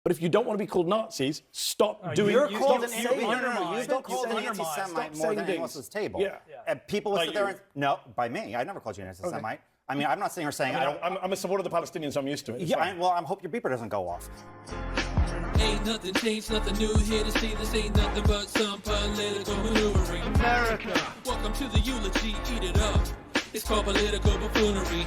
But if you don't want to be called Nazis, stop doing. You've been called an anti-Semite more than anyone else at this table. Yeah. And people will sit there and no, by me, I never called you an anti-Semite. I mean, I'm not sitting here saying I'm a supporter of the Palestinians. So I'm used to it. Yeah, well, I hope your beeper doesn't go off. Ain't nothing changed, nothing new here to see. This ain't nothing but some political maneuvering. America. Welcome to the eulogy, eat it up. It's called political buffoonery.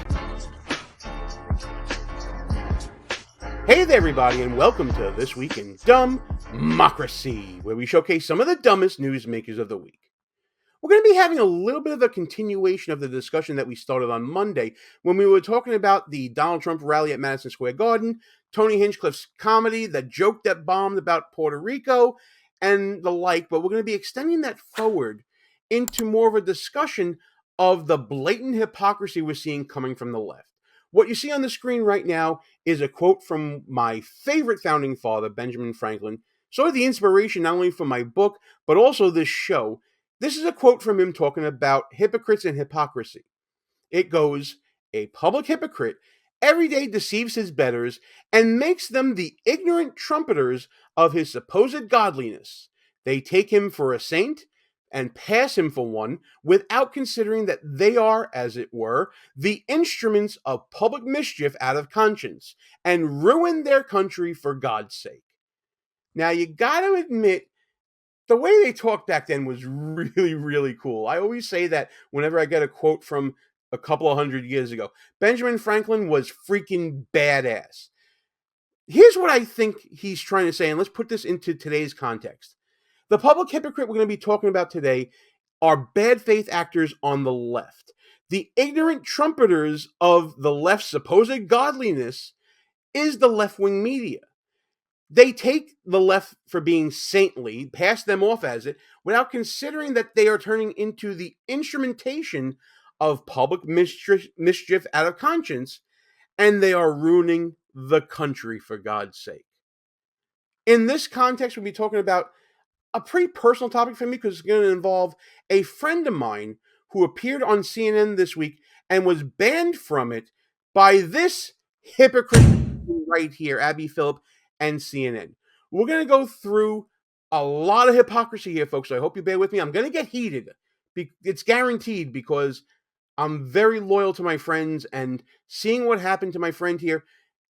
Hey there, everybody, and welcome to This Week in DUMBmocracy, where we showcase some of the dumbest newsmakers of the week. We're going to be having a little bit of a continuation of the discussion that we started on Monday when we were talking about the Donald Trump rally at Madison Square Garden, Tony Hinchcliffe's comedy, the joke that bombed about Puerto Rico, and the like, but we're going to be extending that forward into more of a discussion of the blatant hypocrisy we're seeing coming from the left. What you see on the screen right now is a quote from my favorite founding father, Benjamin Franklin, sort of the inspiration not only for my book, but also this show. This is a quote from him talking about hypocrites and hypocrisy. It goes, "A public hypocrite every day deceives his betters and makes them the ignorant trumpeters of his supposed godliness. They take him for a saint and pass him for one without considering that they are, as it were, the instruments of public mischief out of conscience and ruin their country for God's sake." Now, you got to admit, the way they talked back then was really, really cool. I always say that whenever I get a quote from a couple of hundred years ago. Benjamin Franklin was freaking badass. Here's what I think he's trying to say, and let's put this into today's context. The public hypocrite we're going to be talking about today are bad faith actors on the left. The ignorant trumpeters of the left's supposed godliness is the left-wing media. They take the left for being saintly, pass them off as it, without considering that they are turning into the instrumentation of public mischief out of conscience, and they are ruining the country for God's sake. In this context, we'll be talking about a pretty personal topic for me because it's going to involve a friend of mine who appeared on CNN this week and was banned from it by this hypocrite right here, Abby Phillip and CNN. We're going to go through a lot of hypocrisy here, folks, so I hope you bear with me. I'm going to get heated. It's guaranteed because I'm very loyal to my friends, and seeing what happened to my friend here,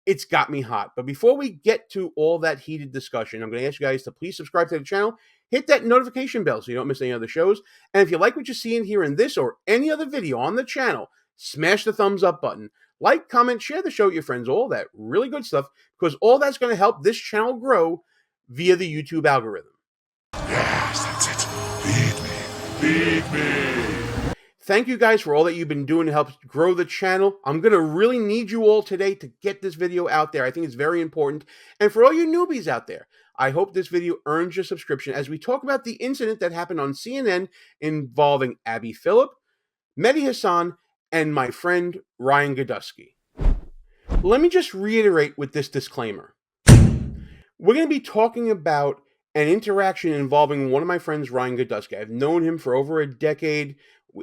it's got me hot. But before we get to all that heated discussion, I'm going to ask you guys to please subscribe to the channel, hit that notification bell so you don't miss any other shows, and if you like what you see in here in this or any other video on the channel, smash the thumbs up button. Like, comment, share the show with your friends, all that really good stuff, because all that's going to help this channel grow via the YouTube algorithm. Yes, that's it. Feed me. Feed me. Thank you guys for all that you've been doing to help grow the channel. I'm going to really need you all today to get this video out there. I think it's very important. And for all you newbies out there, I hope this video earns your subscription as we talk about the incident that happened on CNN involving Abby Phillip, Mehdi Hasan, and my friend Ryan Girdusky. Let me just reiterate with this disclaimer. We're going to be talking about an interaction involving one of my friends, Ryan Girdusky. I've known him for over a decade.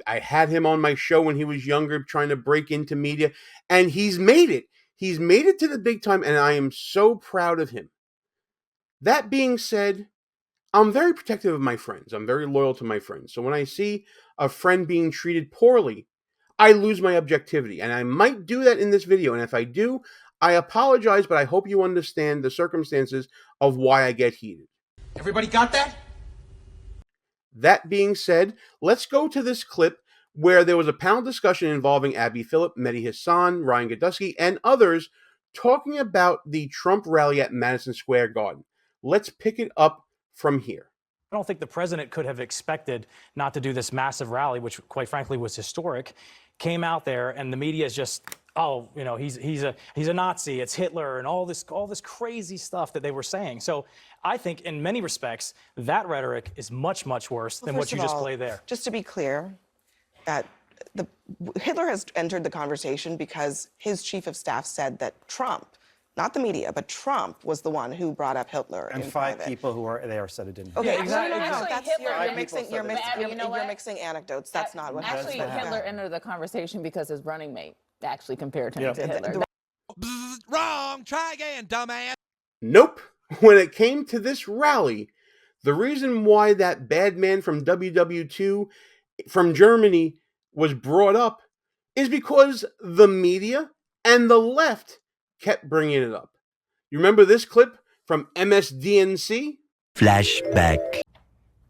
I had him on my show when he was younger, trying to break into media, and he's made it. He's made it to the big time, and I am so proud of him. That being said, I'm very protective of my friends. I'm very loyal to my friends. So when I see a friend being treated poorly, I lose my objectivity, and I might do that in this video, and if I do, I apologize, but I hope you understand the circumstances of why I get heated. Everybody got that? That being said, let's go to this clip where there was a panel discussion involving Abby Phillip, Mehdi Hasan, Ryan Girdusky, and others talking about the Trump rally at Madison Square Garden. Let's pick it up from here. I don't think the president could have expected not to do this massive rally, which quite frankly was historic, came out there and the media is just, oh, you know, he's a Nazi, it's Hitler, and all this crazy stuff that they were saying. So I think in many respects, that rhetoric is much, much worse than what you just played there. Just to be clear, Hitler has entered the conversation because his chief of staff said that Trump, not the media, but Trump was the one who brought up Hitler. And five people who were there said it didn't. Okay, Yeah, exactly. No, That's, you're mixing anecdotes. That's not what happened. Actually, Hitler entered the conversation because his running mate actually compared him to Hitler. Wrong. Try again, dumbass. Nope. when it came to this rally, the reason why that bad man from WW2 from Germany was brought up is because the media and the left kept bringing it up. You remember this clip from MSDNC? Flashback.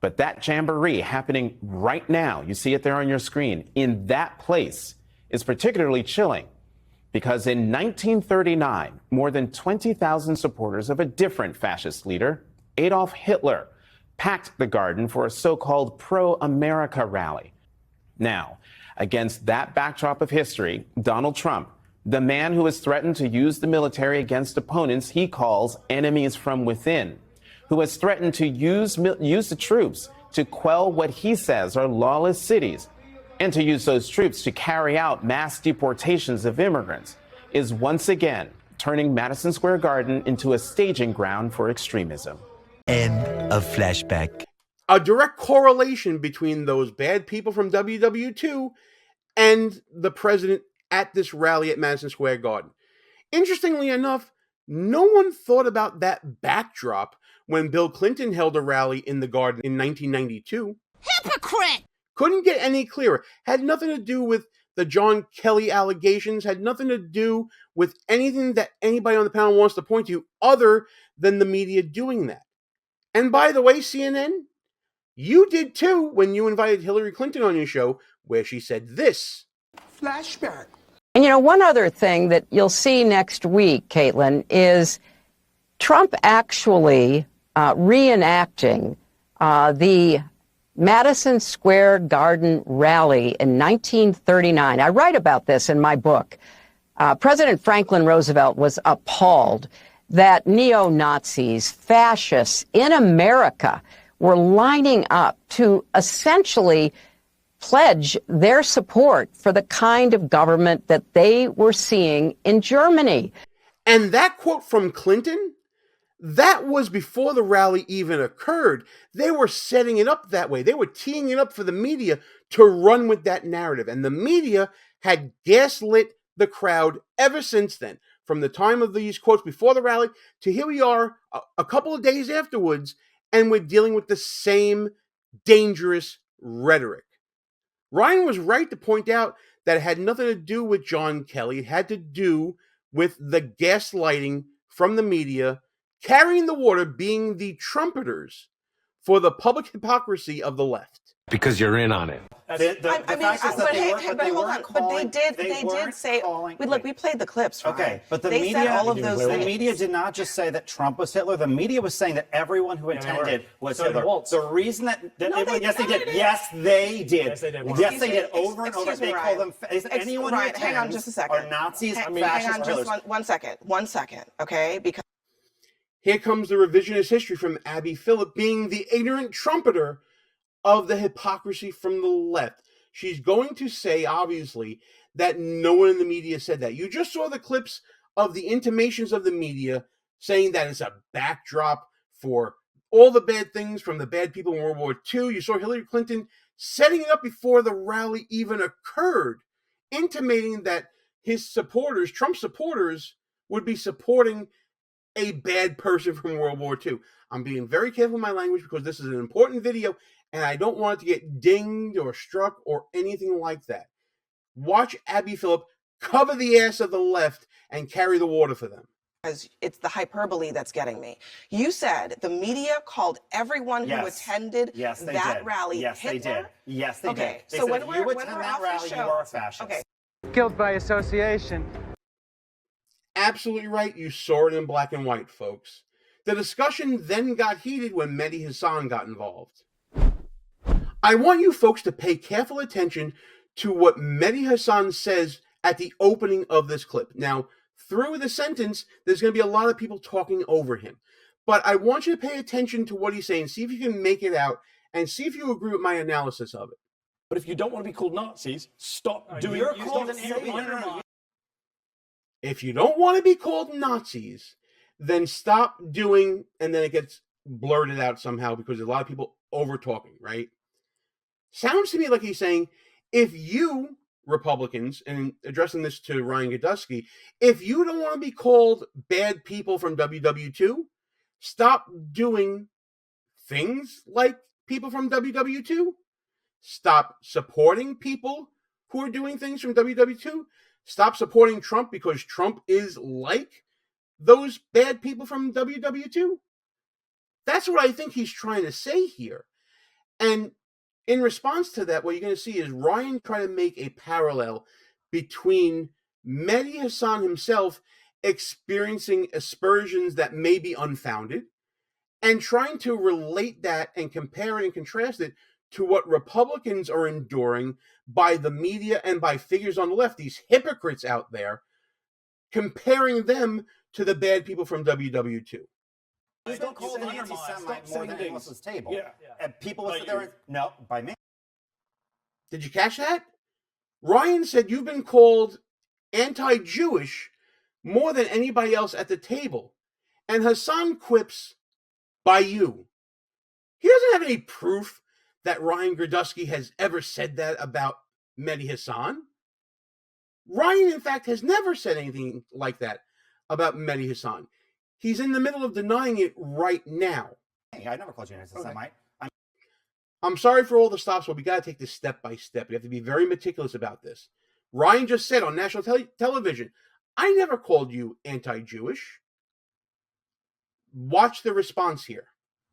But that jamboree happening right now, you see it there on your screen, in that place is particularly chilling because in 1939, more than 20,000 supporters of a different fascist leader, Adolf Hitler, packed the garden for a so-called pro-America rally. Now, against that backdrop of history, Donald Trump, the man who has threatened to use the military against opponents he calls enemies from within, who has threatened to use the troops to quell what he says are lawless cities, and to use those troops to carry out mass deportations of immigrants, is once again turning Madison Square Garden into a staging ground for extremism. End of flashback. A direct correlation between those bad people from WW2 and the president at this rally at Madison Square Garden. Interestingly enough, no one thought about that backdrop when Bill Clinton held a rally in the Garden in 1992. Hypocrite! Couldn't get any clearer. Had nothing to do with the John Kelly allegations, had nothing to do with anything that anybody on the panel wants to point to other than the media doing that. And by the way, CNN, you did too when you invited Hillary Clinton on your show, where she said this. Flashback. And you know, one other thing that you'll see next week, Caitlin, is Trump actually reenacting the Madison Square Garden rally in 1939. I write about this in my book. President Franklin Roosevelt was appalled that neo-Nazis, fascists in America were lining up to essentially pledge their support for the kind of government that they were seeing in Germany. And that quote from Clinton, that was before the rally even occurred. They were setting it up that way. They were teeing it up for the media to run with that narrative. And the media had gaslit the crowd ever since then. From the time of these quotes before the rally to here we are a couple of days afterwards, and we're dealing with the same dangerous rhetoric. Ryan was right to point out that it had nothing to do with John Kelly. It had to do with the gaslighting from the media, carrying the water, being the trumpeters for the public hypocrisy of the left. Because you're in on it. But they did say. We played the clips. Right? Okay, but the they media, said all of those the things. media did not just say that Trump was Hitler. The media was saying that everyone who attended was Hitler. The reason that yes, they did. Yes, they did. Yes, they did. Yes, they did. Over and over, they call them. Anyone who attends hang on just a second. are Nazis, hang fascists, on just one second. Okay, because here comes the revisionist history from Abby Phillip being the ignorant trumpeter of the hypocrisy from the left. She's going to say, obviously, that no one in the media said that. You just saw the clips of the intimations of the media saying that it's a backdrop for all the bad things from the bad people in World War II. You saw Hillary Clinton setting it up before the rally even occurred, intimating that his supporters, Trump supporters, would be supporting a bad person from World War II. I'm being very careful with my language because this is an important video and I don't want it to get dinged or struck or anything like that. Watch Abby Phillip cover the ass of the left and carry the water for them. it's the hyperbole that's getting me. You said the media called everyone who attended that rally Hitler? They did. Yes, they did. Okay, They so said, when if we're you attend that off rally, the you show, are a fascist. okay. Guilt by association. Absolutely right. You saw it in black and white, folks. The discussion then got heated when Mehdi Hasan got involved. I want you folks to pay careful attention to what Mehdi Hasan says at the opening of this clip. Now, through the sentence, there's going to be a lot of people talking over him. But I want you to pay attention to what he's saying, see if you can make it out, and see if you agree with my analysis of it. But if you don't want to be called Nazis, stop doing it. If you don't want to be called Nazis, then stop doing, and then it gets blurted out somehow because there's a lot of people over talking, right? Sounds to me like he's saying, if you Republicans, and addressing this to Ryan Girdusky, if you don't want to be called bad people from WW2, stop doing things like people from WW2, stop supporting people who are doing things from WW2, stop supporting Trump because Trump is like those bad people from WW2. That's what I think he's trying to say here. And in response to that, what you're going to see is Ryan try to make a parallel between Mehdi Hasan himself experiencing aspersions that may be unfounded and trying to relate that and compare it and contrast it to what Republicans are enduring by the media and by figures on the left, these hypocrites out there, comparing them to the bad people from WW2. You don't call them anti-Semite more than anyone else's table. Yeah. And people will sit there and, no, by me. Did you catch that? Ryan said you've been called anti-Jewish more than anybody else at the table. And Hasan quips, by you. He doesn't have any proof that Ryan Girdusky has ever said that about Mehdi Hasan. Ryan, in fact, has never said anything like that about Mehdi Hasan. He's in the middle of denying it right now. Hey, I never called you an anti-Semite. I'm sorry for all the stops, but we got to take this step by step. We have to be very meticulous about this. Ryan just said on national television, I never called you anti-Jewish. Watch the response here.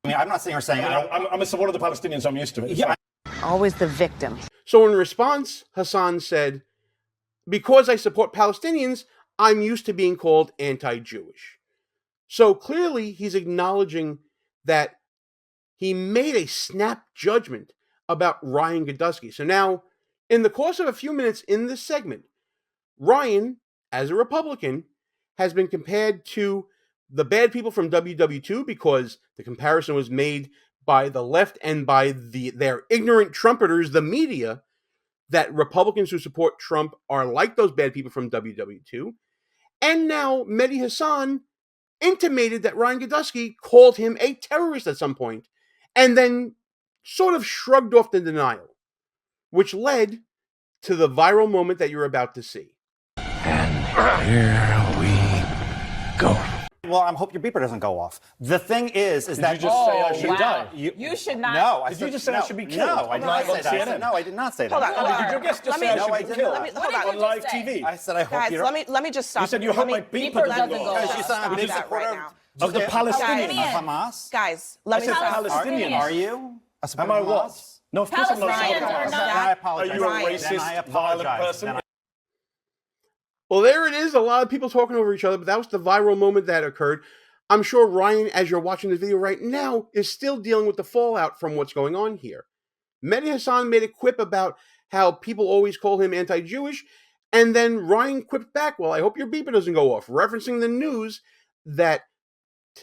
I mean, I'm not saying you're saying I'm a supporter of the Palestinians. I'm used to it. Yeah. Always the victim. So in response, Hasan said, because I support Palestinians, I'm used to being called anti-Jewish. So clearly he's acknowledging that he made a snap judgment about Ryan Girdusky. So now, in the course of a few minutes in this segment, Ryan, as a Republican, has been compared to the bad people from WW2 because the comparison was made by the left and by their ignorant Trumpeters, the media, that Republicans who support Trump are like those bad people from WW2. And now Mehdi Hasan intimated that Ryan Girdusky called him a terrorist at some point and then sort of shrugged off the denial, which led to the viral moment that you're about to see. And here we go. Well, I hope your beeper doesn't go off. The thing is Did that you just say I should die? You should not. No, I Did said, you just say I should be killed? No, I did not say that. No, I did not say that. Hold on. Did your guest just say I should be killed on live say? TV? I said I hope Guys, you don't. let me just stop. You said you hope my beeper doesn't go off. Because you said I'm a big supporter right now. Of the Palestinians. of Hamas. Guys, let me I said stop. Palestinians. Are you? A supporter Am I of what? Hamas? No, of course I'm not. Palestinians are supporting not. Hamas. Then I apologize. Are you a Then I racist, violent apologize. person? Then Well, there it is. A lot of people talking over each other, but that was the viral moment that occurred. I'm sure Ryan, as you're watching this video right now, is still dealing with the fallout from what's going on here. Mehdi Hasan made a quip about how people always call him anti-Jewish, and then Ryan quipped back, well, I hope your beeper doesn't go off, referencing the news that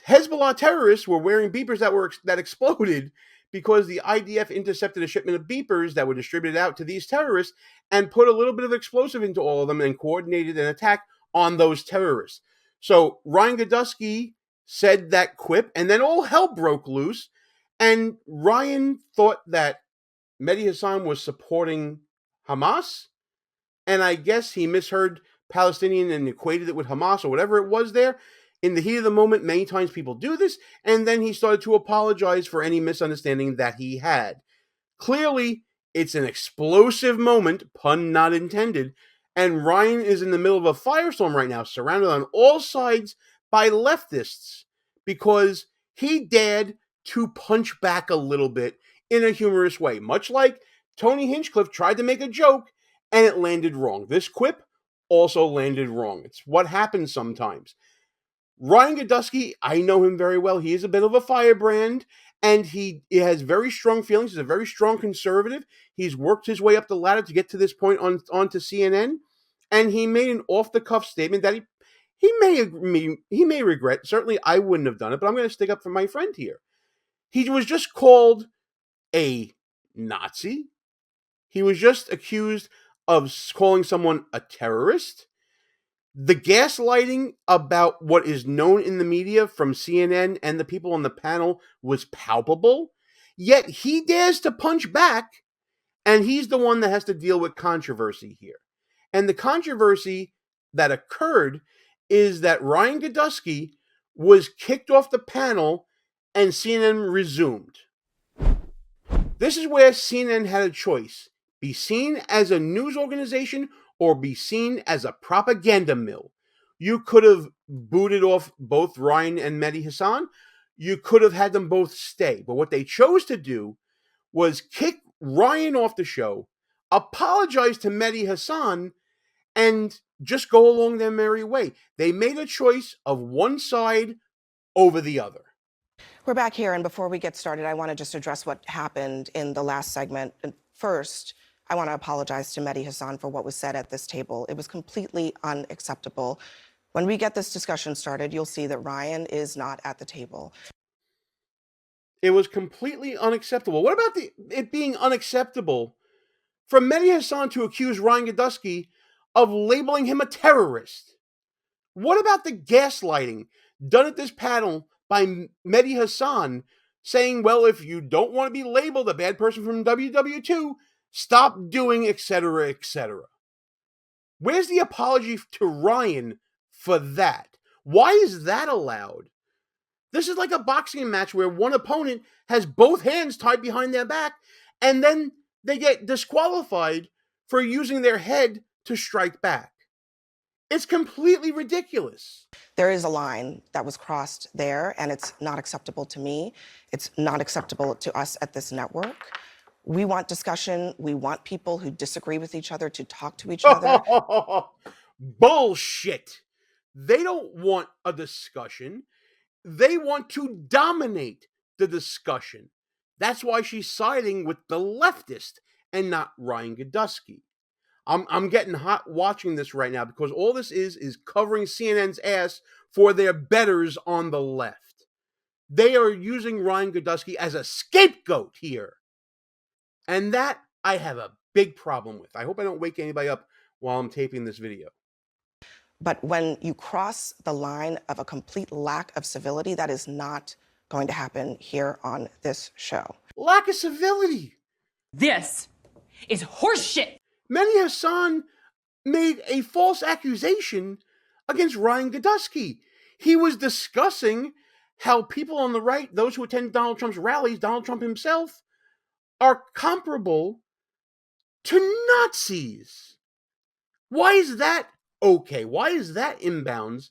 Hezbollah terrorists were wearing beepers that exploded because the IDF intercepted a shipment of beepers that were distributed out to these terrorists and put a little bit of explosive into all of them and coordinated an attack on those terrorists. So Ryan Girdusky said that quip, and then all hell broke loose, and Ryan thought that Mehdi Hasan was supporting Hamas, and I guess he misheard Palestinian and equated it with Hamas or whatever it was there. In the heat of the moment, many times people do this, and then he started to apologize for any misunderstanding that he had. Clearly, it's an explosive moment, pun not intended, and Ryan is in the middle of a firestorm right now, surrounded on all sides by leftists, because he dared to punch back a little bit in a humorous way, much like Tony Hinchcliffe tried to make a joke and it landed wrong. This quip also landed wrong. It's what happens sometimes. Ryan Girdusky, I know him very well. He is a bit of a firebrand, and he has very strong feelings. He's a very strong conservative. He's worked his way up the ladder to get to this point onto CNN, and he made an off-the-cuff statement that he may regret. Certainly, I wouldn't have done it, but I'm going to stick up for my friend here. He was just called a Nazi. He was just accused of calling someone a terrorist. The gaslighting about what is known in the media from CNN and the people on the panel was palpable. Yet he dares to punch back, and he's the one that has to deal with controversy here. And the controversy that occurred is that Ryan Girdusky was kicked off the panel and CNN resumed. This is where CNN had a choice: be seen as a news organization or be seen as a propaganda mill. You could have booted off both Ryan and Mehdi Hasan. You could have had them both stay. But what they chose to do was kick Ryan off the show, apologize to Mehdi Hasan, and just go along their merry way. They made a choice of one side over the other. We're back here, and before we get started, I want to just address what happened in the last segment. And first, I want to apologize to Mehdi Hasan for what was said at this table. It was completely unacceptable. When we get this discussion started, you'll see that Ryan is not at the table. It was completely unacceptable. What about it being unacceptable for Mehdi Hasan to accuse Ryan Girdusky of labeling him a terrorist? What about the gaslighting done at this panel by Mehdi Hasan, saying, well, if you don't want to be labeled a bad person from WW2, stop doing, etc., etc. Where's the apology to Ryan for that? Why is that allowed? This is like a boxing match where one opponent has both hands tied behind their back, and then they get disqualified for using their head to strike back. It's completely ridiculous. There is a line that was crossed there, and it's not acceptable to me. It's not acceptable to us at this network. We want discussion. We want people who disagree with each other to talk to each other. Bullshit. They don't want a discussion. They want to dominate the discussion. That's why she's siding with the leftist and not Ryan Girdusky. I'm getting hot watching this right now because all this is covering CNN's ass for their betters on the left. They are using Ryan Girdusky as a scapegoat here. And that I have a big problem with. I hope I don't wake anybody up while I'm taping this video. But when you cross the line of a complete lack of civility, that is not going to happen here on this show. Lack of civility. This is horseshit. Mehdi Hasan made a false accusation against Ryan Girdusky. He was discussing how people on the right, those who attend Donald Trump's rallies, Donald Trump himself, are comparable to Nazis. Why is that okay? Why is that inbounds?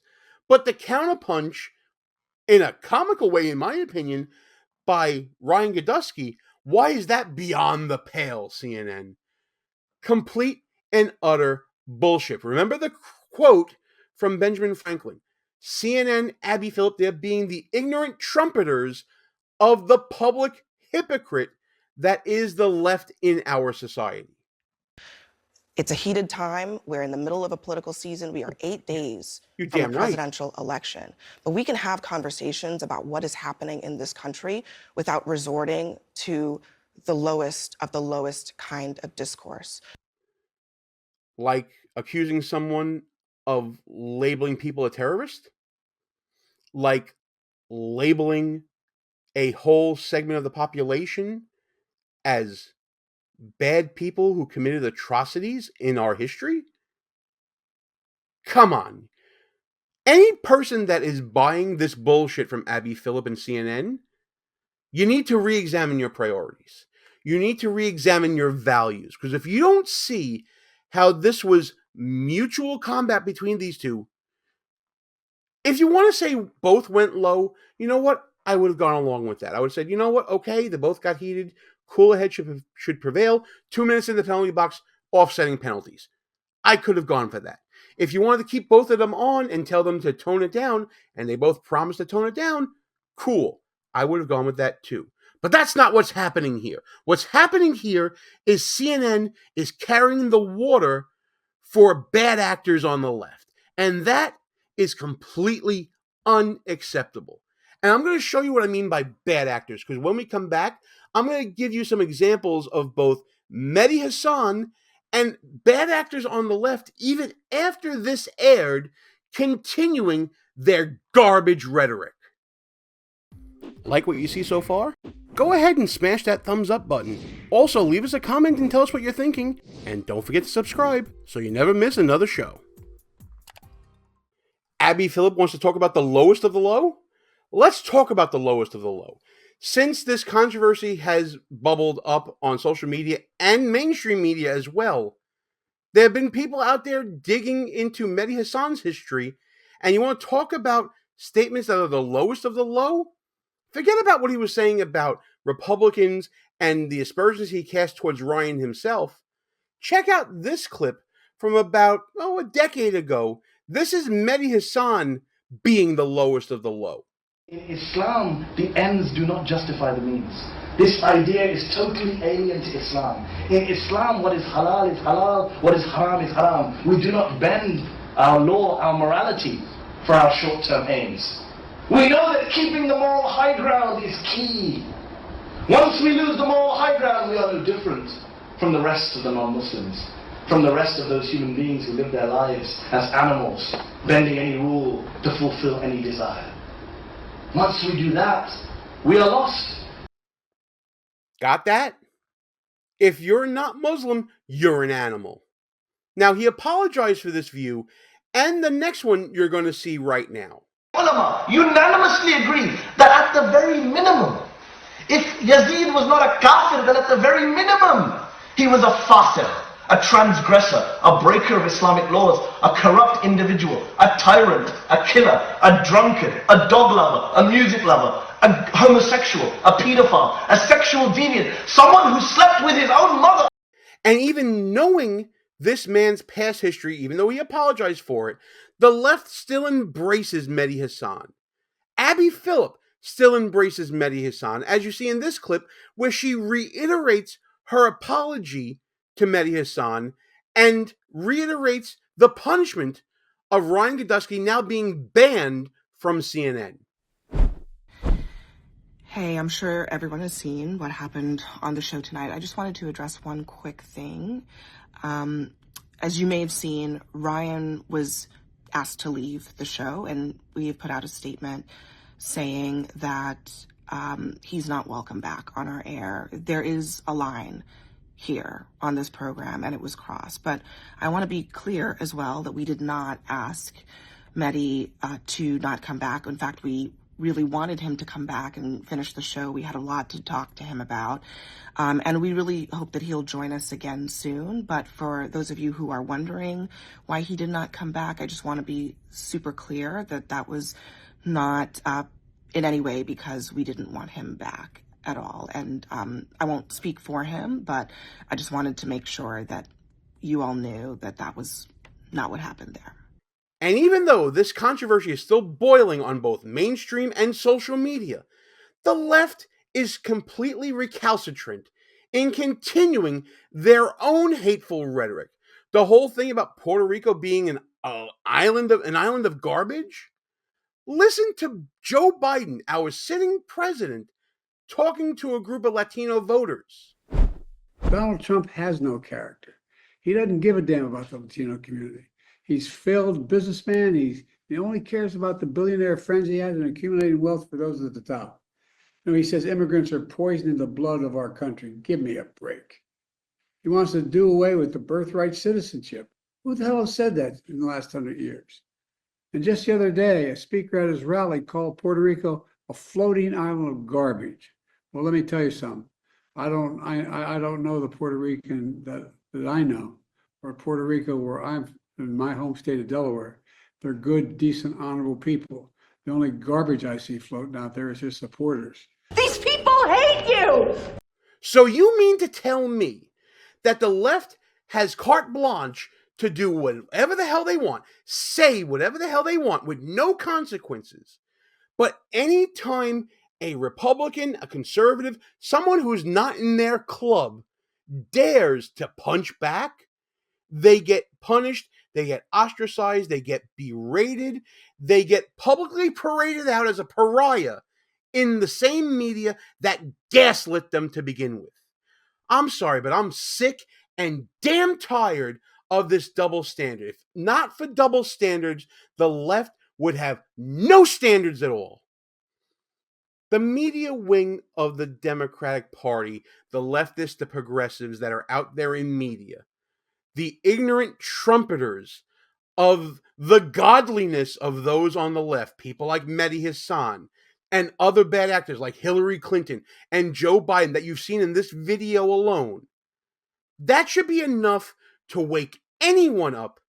But the counterpunch, in a comical way, in my opinion, by Ryan Girdusky, why is that beyond the pale, CNN? Complete and utter bullshit. Remember the quote from Benjamin Franklin. CNN, Abby Phillip, they're being the ignorant trumpeters of the public hypocrite that is the left in our society. It's a heated time. We're in the middle of a political season. We are 8 days from a damn right. presidential election. But we can have conversations about what is happening in this country without resorting to the lowest of the lowest kind of discourse. Like accusing someone of labeling people a terrorist? Like labeling a whole segment of the population as bad people who committed atrocities in our history? Come on. Any person that is buying this bullshit from Abby Phillip and CNN, you need to re-examine your priorities. You need to re-examine your values. Because if you don't see how this was mutual combat between these two, if you want to say both went low, you know what? I would have gone along with that. I would have said, you know what? Okay, they both got heated. Cooler head should prevail. 2 minutes in the penalty box, offsetting penalties. I could have gone for that. If you wanted to keep both of them on and tell them to tone it down, and they both promised to tone it down, cool. I would have gone with that too. But that's not what's happening here. What's happening here is CNN is carrying the water for bad actors on the left. And that is completely unacceptable. And I'm going to show you what I mean by bad actors, because when we come back, I'm going to give you some examples of both Mehdi Hasan and bad actors on the left, even after this aired, continuing their garbage rhetoric. Like what you see so far? Go ahead and smash that thumbs up button. Also, leave us a comment and tell us what you're thinking. And don't forget to subscribe so you never miss another show. Abby Phillip wants to talk about the lowest of the low? Let's talk about the lowest of the low. Since this controversy has bubbled up on social media and mainstream media as well, there have been people out there digging into Mehdi Hasan's history, and you want to talk about statements that are the lowest of the low? Forget about what he was saying about Republicans and the aspersions he cast towards Ryan himself. Check out this clip from about, a decade ago. This is Mehdi Hasan being the lowest of the low. In Islam, the ends do not justify the means. This idea is totally alien to Islam. In Islam, what is halal is halal, what is haram is haram. We do not bend our law, our morality, for our short-term aims. We know that keeping the moral high ground is key. Once we lose the moral high ground, we are no different from the rest of the non-Muslims, from the rest of those human beings who live their lives as animals, bending any rule to fulfill any desire. Once we do that, we are lost. Got that? If you're not Muslim, you're an animal. Now, he apologized for this view, and the next one you're going to see right now. Ulama unanimously agree that at the very minimum, if Yazid was not a kafir, then at the very minimum, he was a fasir, a transgressor, a breaker of Islamic laws, a corrupt individual, a tyrant, a killer, a drunkard, a dog lover, a music lover, a homosexual, a pedophile, a sexual deviant, someone who slept with his own mother. And even knowing this man's past history, even though he apologized for it, the left still embraces Mehdi Hasan. Abby Phillip still embraces Mehdi Hasan, as you see in this clip, where she reiterates her apology to Mehdi Hasan and reiterates the punishment of Ryan Girdusky now being banned from CNN. Hey, I'm sure everyone has seen what happened on the show tonight. I just wanted to address one quick thing. As you may have seen, Ryan was asked to leave the show, and we have put out a statement saying that he's not welcome back on our air. There is a line here on this program, and it was crossed. But I want to be clear as well that we did not ask Mehdi to not come back. In fact, we really wanted him to come back and finish the show. We had a lot to talk to him about. And we really hope that he'll join us again soon. But for those of you who are wondering why he did not come back, I just want to be super clear that that was not in any way because we didn't want him back at all. And I won't speak for him, but I just wanted to make sure that you all knew that that was not what happened there. And even though this controversy is still boiling on both mainstream and social media, the left is completely recalcitrant in continuing their own hateful rhetoric. The whole thing about Puerto Rico being an island of garbage. Listen to Joe Biden, our sitting president, talking to a group of Latino voters. Donald Trump has no character. He doesn't give a damn about the Latino community. He's a failed businessman. He only cares about the billionaire friends he has and accumulating wealth for those at the top. He says immigrants are poisoning the blood of our country. Give me a break. He wants to do away with the birthright citizenship. Who the hell has said that in the last 100 years? And just the other day, a speaker at his rally called Puerto Rico a floating island of garbage. Well, let me tell you something. I don't know the Puerto Rican that I know, or Puerto Rico where I'm in my home state of Delaware. They're good, decent, honorable people. The only garbage I see floating out there is his supporters. These people hate you! So you mean to tell me that the left has carte blanche to do whatever the hell they want, say whatever the hell they want with no consequences, but anytime a Republican, a conservative, someone who's not in their club dares to punch back, they get punished, they get ostracized, they get berated, they get publicly paraded out as a pariah in the same media that gaslit them to begin with. I'm sorry, but I'm sick and damn tired of this double standard. If not for double standards, the left would have no standards at all. The media wing of the Democratic Party, the leftists, the progressives that are out there in media, the ignorant trumpeters of the godliness of those on the left, people like Mehdi Hasan and other bad actors like Hillary Clinton and Joe Biden that you've seen in this video alone, that should be enough to wake anyone up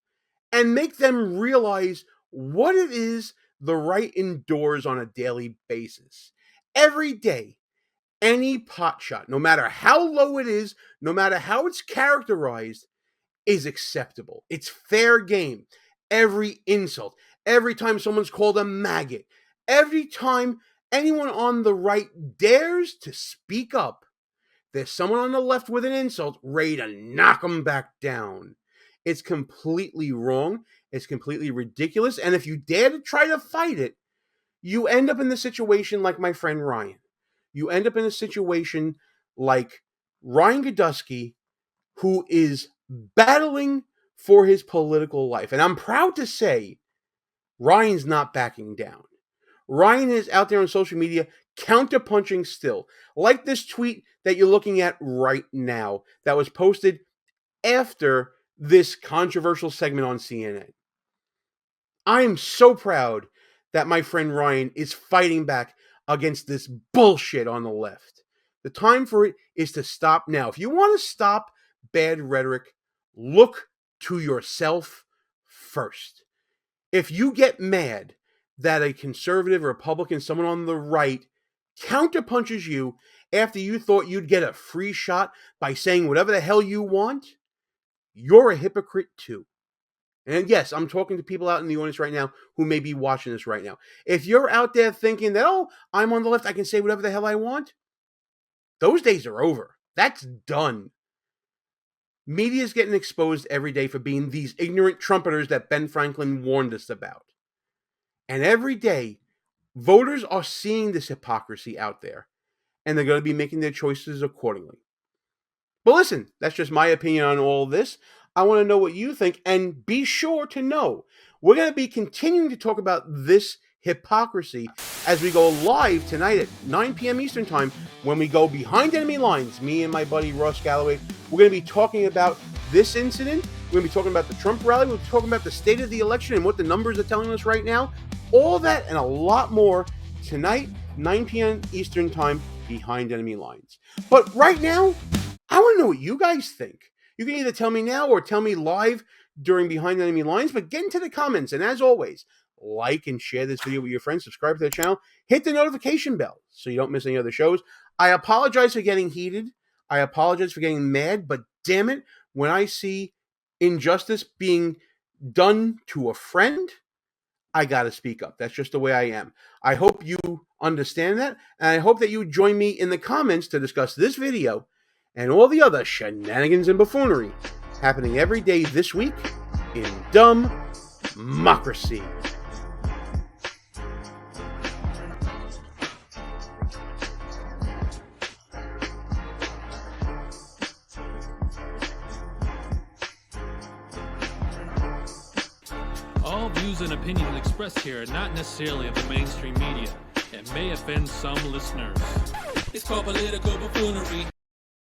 and make them realize what it is the right endures on a daily basis. Every day, any pot shot, no matter how low it is, no matter how it's characterized, is acceptable. It's fair game. Every insult, every time someone's called a maggot, every time anyone on the right dares to speak up, there's someone on the left with an insult ready to knock them back down. It's completely wrong. It's completely ridiculous. And if you dare to try to fight it, you end up in the situation like my friend Ryan. You end up in a situation like Ryan Girdusky, who is battling for his political life. And I'm proud to say Ryan's not backing down. Ryan is out there on social media counterpunching still. Like this tweet that you're looking at right now that was posted after this controversial segment on CNN. I'm so proud that my friend Ryan is fighting back against this bullshit on the left. The time for it is to stop now. If you want to stop bad rhetoric, look to yourself first. If you get mad that a conservative, Republican, someone on the right counterpunches you after you thought you'd get a free shot by saying whatever the hell you want, you're a hypocrite too. And yes, I'm talking to people out in the audience right now who may be watching this right now. If you're out there thinking that, oh, I'm on the left, I can say whatever the hell I want, those days are over. That's done. Media is getting exposed every day for being these ignorant trumpeters that Ben Franklin warned us about. And every day, voters are seeing this hypocrisy out there, and they're going to be making their choices accordingly. But listen, that's just my opinion on all this. I want to know what you think, and be sure to know we're going to be continuing to talk about this hypocrisy as we go live tonight at 9 p.m. Eastern Time when we go behind enemy lines. Me and my buddy Ross Galloway, we're going to be talking about this incident. We're going to be talking about the Trump rally. We're talking about the state of the election and what the numbers are telling us right now. All that and a lot more tonight, 9 p.m. Eastern Time, behind enemy lines. But right now, I want to know what you guys think. You can either tell me now or tell me live during Behind Enemy Lines, but get into the comments. And as always, like and share this video with your friends, subscribe to the channel, hit the notification bell so you don't miss any other shows. I apologize for getting heated. I apologize for getting mad, but damn it, when I see injustice being done to a friend, I got to speak up. That's just the way I am. I hope you understand that, and I hope that you join me in the comments to discuss this video and all the other shenanigans and buffoonery happening every day this week in DUMBmocracy. All views and opinions expressed here are not necessarily of the mainstream media and may offend some listeners. It's called political buffoonery.